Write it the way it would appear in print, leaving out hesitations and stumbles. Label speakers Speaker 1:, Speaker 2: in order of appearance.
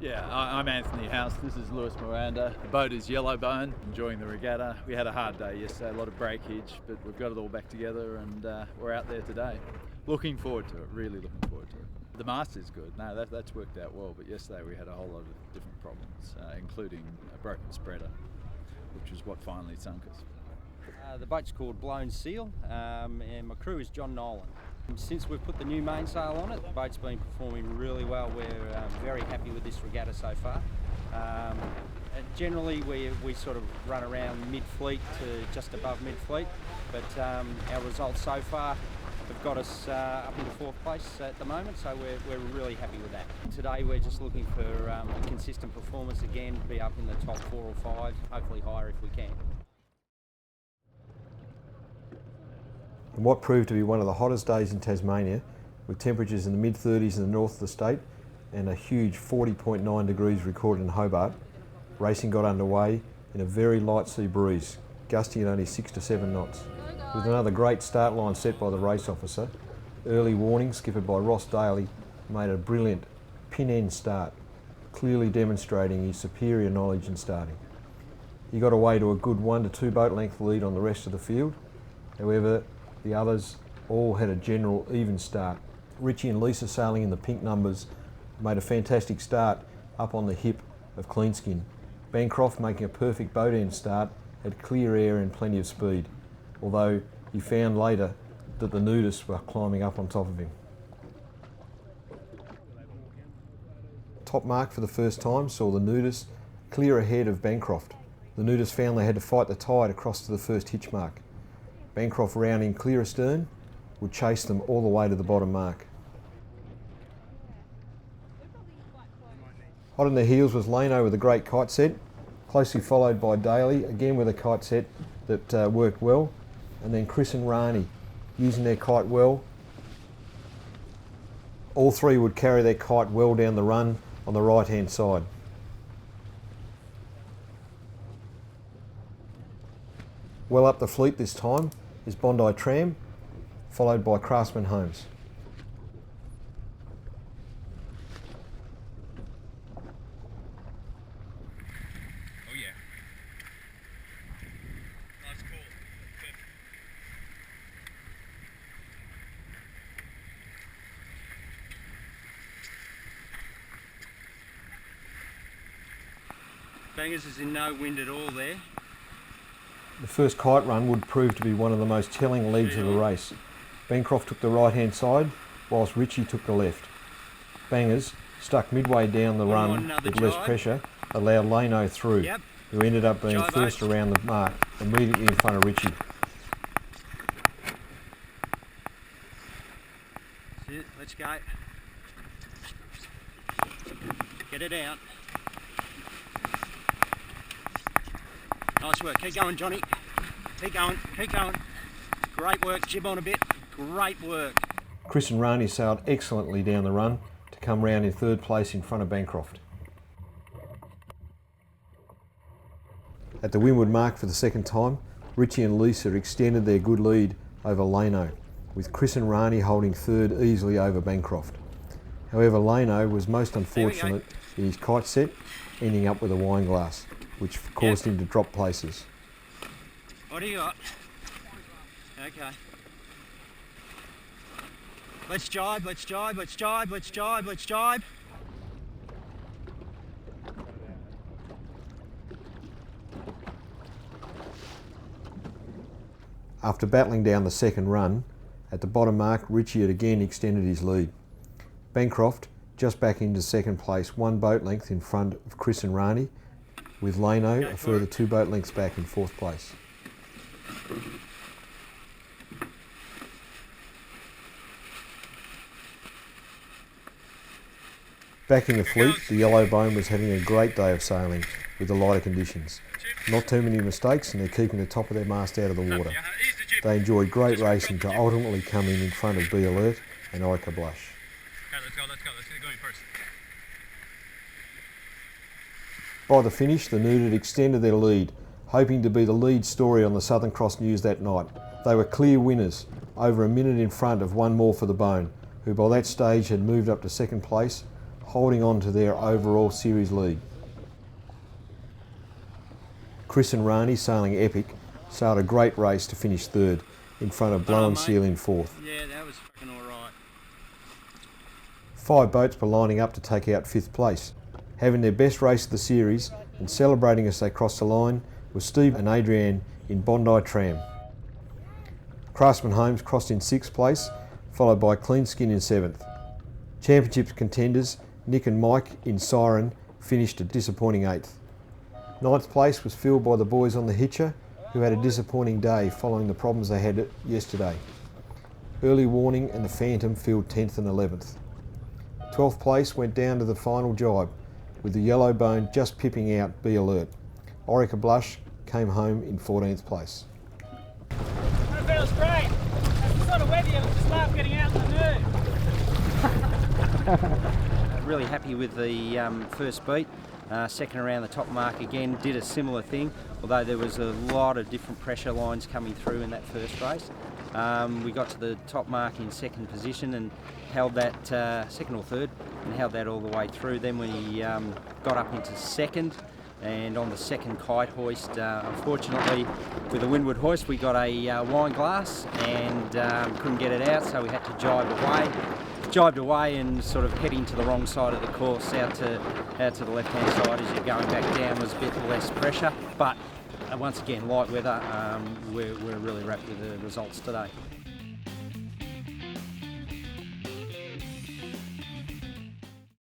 Speaker 1: Yeah, I'm Anthony House. This is Lewis Miranda. The boat is Yellowbone, enjoying the regatta. We had a hard day yesterday, a lot of breakage, but we've got it all back together and we're out there today. Looking forward to it, really looking forward to it. The mast is good. No, that's worked out well, but yesterday we had a whole lot of different problems, including a broken spreader, which was what finally sunk us.
Speaker 2: The boat's called Blown Seal, and my crew is John Nolan. Since we've put the new mainsail on it, the boat's been performing really well. We're very happy with this regatta so far. Generally, we sort of run around mid-fleet to just above mid-fleet, but our results so far have got us up in the 4th place at the moment, so we're really happy with that. Today we're just looking for a consistent performance again, be up in the top 4 or 5, hopefully higher if we can.
Speaker 3: In what proved to be one of the hottest days in Tasmania, with temperatures in the mid-30s in the north of the state and a huge 40.9 degrees recorded in Hobart, racing got underway in a very light sea breeze, gusting at only 6 to 7 knots. With another great start line set by the race officer, early warning skippered by Ross Daly made a brilliant pin-end start, clearly demonstrating his superior knowledge in starting. He got away to a good 1 to 2 boat length lead on the rest of the field. However, the others all had a general even start. Richie and Lisa, sailing in the pink numbers, made a fantastic start up on the hip of Cleanskin. Bancroft, making a perfect boat end start, had clear air and plenty of speed, although he found later that the nudists were climbing up on top of him. Top mark for the first time saw the nudists clear ahead of Bancroft. The nudists found they had to fight the tide across to the first hitch mark. Bancroft, rounding clear astern, would chase them all the way to the bottom mark. Hot on their heels was Lano with a great kite set, closely followed by Daly, again with a kite set that worked well, and then Chris and Rani using their kite well. All three would carry their kite well down the run on the right hand side. Well up the fleet this time is Bondi Tram, followed by Craftsman Homes.
Speaker 4: Oh yeah. Nice call. Good. Bangers is in no wind at all there.
Speaker 3: The first kite run would prove to be one of the most telling legs of the race. Bancroft took the right hand side, whilst Richie took the left. Bangers, stuck midway down the run with less pressure, allowed Lano through, who ended up being first around the mark, immediately in front of Richie.
Speaker 4: That's it, let's go. Get it out. Nice work, keep going Johnny. Keep going, keep going. Great work, jib on a bit. Great work.
Speaker 3: Chris and Rani sailed excellently down the run to come round in 3rd place in front of Bancroft. At the windward mark for the second time, Richie and Lisa extended their good lead over Lano, with Chris and Rani holding 3rd easily over Bancroft. However, Lano was most unfortunate in his kite set, ending up with a wine glass, which caused him to drop places.
Speaker 4: What do you got? Okay. Let's jibe, let's jibe, let's jibe, let's jibe, let's jibe.
Speaker 3: After battling down the second run, at the bottom mark, Richie had again extended his lead. Bancroft, just back into 2nd place, 1 boat length in front of Chris and Rani, with Lano a further 2 boat lengths back in 4th place. Back in the fleet, the Yellowbone was having a great day of sailing with the lighter conditions. Not too many mistakes, and they're keeping the top of their mast out of the water. They enjoyed great racing to ultimately come in front of Be Alert and Ica Blush.
Speaker 4: Okay, let's go, let's get going first.
Speaker 3: By the finish, the Nude had extended their lead, hoping to be the lead story on the Southern Cross News that night. They were clear winners, over a minute in front of One More for the Bone, who by that stage had moved up to 2nd place, holding on to their overall series lead. Chris and Rani, sailing Epic, sailed a great race to finish third in front of Blow and Seal in fourth.
Speaker 4: Yeah, that was fucking alright.
Speaker 3: 5 boats were lining up to take out 5th place. Having their best race of the series and celebrating as they crossed the line was Steve and Adrienne in Bondi Tram. Craftsman Holmes crossed in 6th place, followed by Clean Skin in 7th. Championships contenders Nick and Mike in Siren finished a disappointing 8th. 9th place was filled by the boys on the Hitcher, who had a disappointing day following the problems they had yesterday. Early Warning and the Phantom filled 10th and 11th. 12th place went down to the final jibe, with the Yellow Bone just pipping out Be Alert. Orica Blush came home in 14th place.
Speaker 5: That feels great. That's the sort of weather you just love getting out in the nude.
Speaker 2: Really happy with the first beat. Second around the top mark again, did a similar thing, although there was a lot of different pressure lines coming through in that first race. We got to the top mark in second position and held that, second or third, and held that all the way through. Then we got up into second, and on the second kite hoist, unfortunately with the windward hoist we got a wine glass and couldn't get it out, so we had to jibe away. Jibed away and sort of heading to the wrong side of the course, out to the left-hand side as you're going back down was a bit less pressure. But once again, light weather, we're really wrapped with the results today.